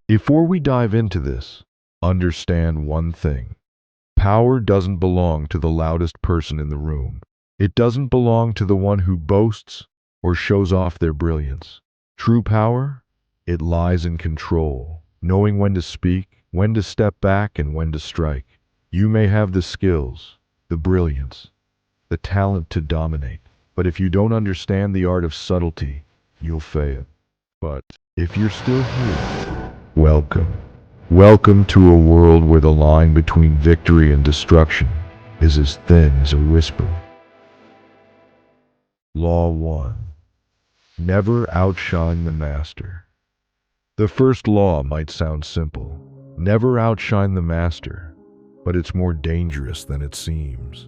Before we dive into this, understand one thing. Power doesn't belong to the loudest person in the room. It doesn't belong to the one who boasts or shows off their brilliance. True power, it lies in control, knowing when to speak, when to step back, and when to strike. You may have the skills, the brilliance, the talent to dominate, but if you don't understand the art of subtlety, you'll fail. But if you're still here, welcome. Welcome to a world where the line between victory and destruction is as thin as a whisper. Law 1. Never outshine the master. The first law might sound simple. Never outshine the master, but it's more dangerous than it seems.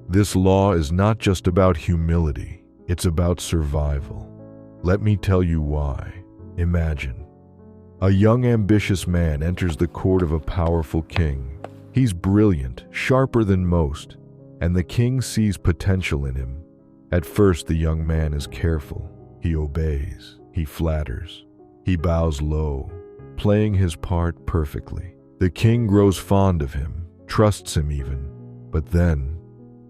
This law is not just about humility, it's about survival. Let me tell you why. Imagine. A young, ambitious man enters the court of a powerful king. He's brilliant, sharper than most, and the king sees potential in him. At first, the young man is careful. He obeys, he flatters, he bows low, playing his part perfectly. The king grows fond of him, trusts him even, but then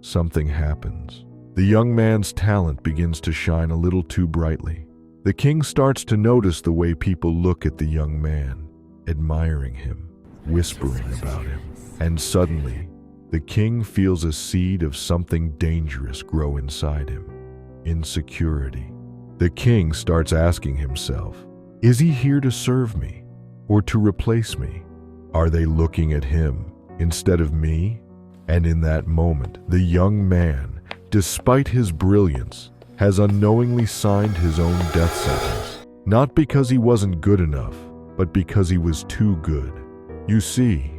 something happens. The young man's talent begins to shine a little too brightly. The king starts to notice the way people look at the young man, admiring him, whispering about him. And suddenly, the king feels a seed of something dangerous grow inside him: insecurity. The king starts asking himself, is he here to serve me or to replace me? Are they looking at him instead of me? And in that moment, the young man, despite his brilliance, has unknowingly signed his own death sentence. Not because he wasn't good enough, but because he was too good. You see,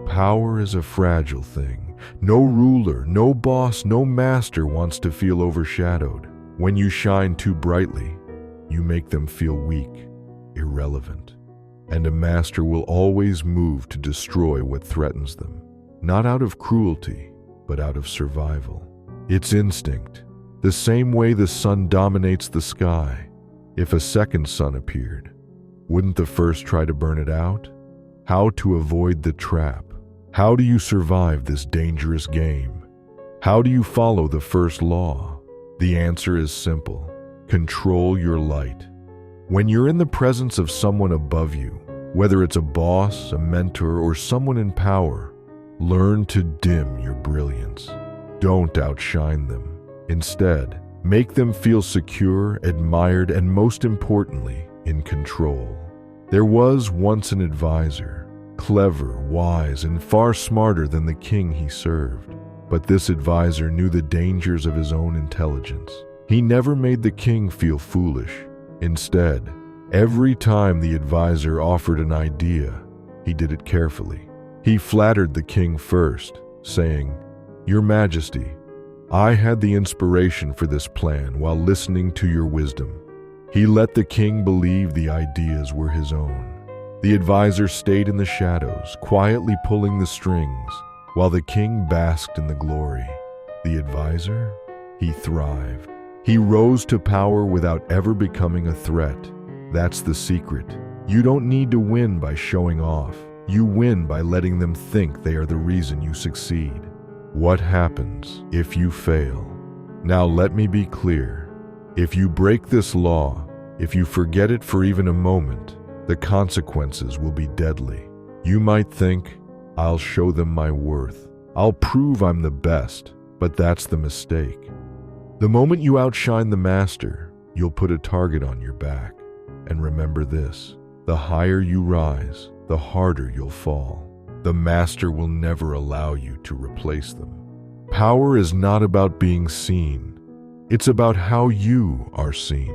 power is a fragile thing. No ruler, no boss, no master wants to feel overshadowed. When you shine too brightly, you make them feel weak, irrelevant. And a master will always move to destroy what threatens them. Not out of cruelty, but out of survival. It's instinct. The same way the sun dominates the sky. If a second sun appeared, wouldn't the first try to burn it out? How to avoid the trap? How do you survive this dangerous game? How do you follow the first law? The answer is simple. Control your light. When you're in the presence of someone above you, whether it's a boss, a mentor, or someone in power, learn to dim your brilliance. Don't outshine them. Instead, make them feel secure, admired, and most importantly, in control. There was once an advisor, clever, wise, and far smarter than the king he served. But this advisor knew the dangers of his own intelligence. He never made the king feel foolish. Instead, every time the advisor offered an idea, he did it carefully. He flattered the king first, saying, "Your Majesty, I had the inspiration for this plan while listening to your wisdom." He let the king believe the ideas were his own. The advisor stayed in the shadows, quietly pulling the strings, while the king basked in the glory. The advisor? He thrived. He rose to power without ever becoming a threat. That's the secret. You don't need to win by showing off. You win by letting them think they are the reason you succeed. What happens if you fail? Now let me be clear. If you break this law, if you forget it for even a moment, the consequences will be deadly. You might think, I'll show them my worth. I'll prove I'm the best, but that's the mistake. The moment you outshine the master, you'll put a target on your back. And remember this, the higher you rise, the harder you'll fall. The master will never allow you to replace them. Power is not about being seen. It's about how you are seen.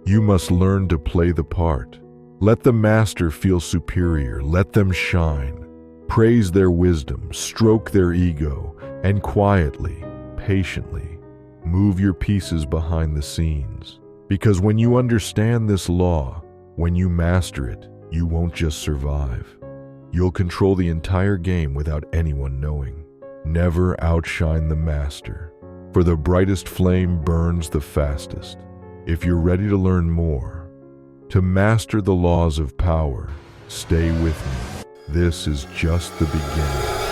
You must learn to play the part. Let the master feel superior. Let them shine. Praise their wisdom, stroke their ego, and quietly, patiently, move your pieces behind the scenes. Because when you understand this law, when you master it, you won't just survive. You'll control the entire game without anyone knowing. Never outshine the master, for the brightest flame burns the fastest. If you're ready to learn more, to master the laws of power, Stay with me. This is just the beginning.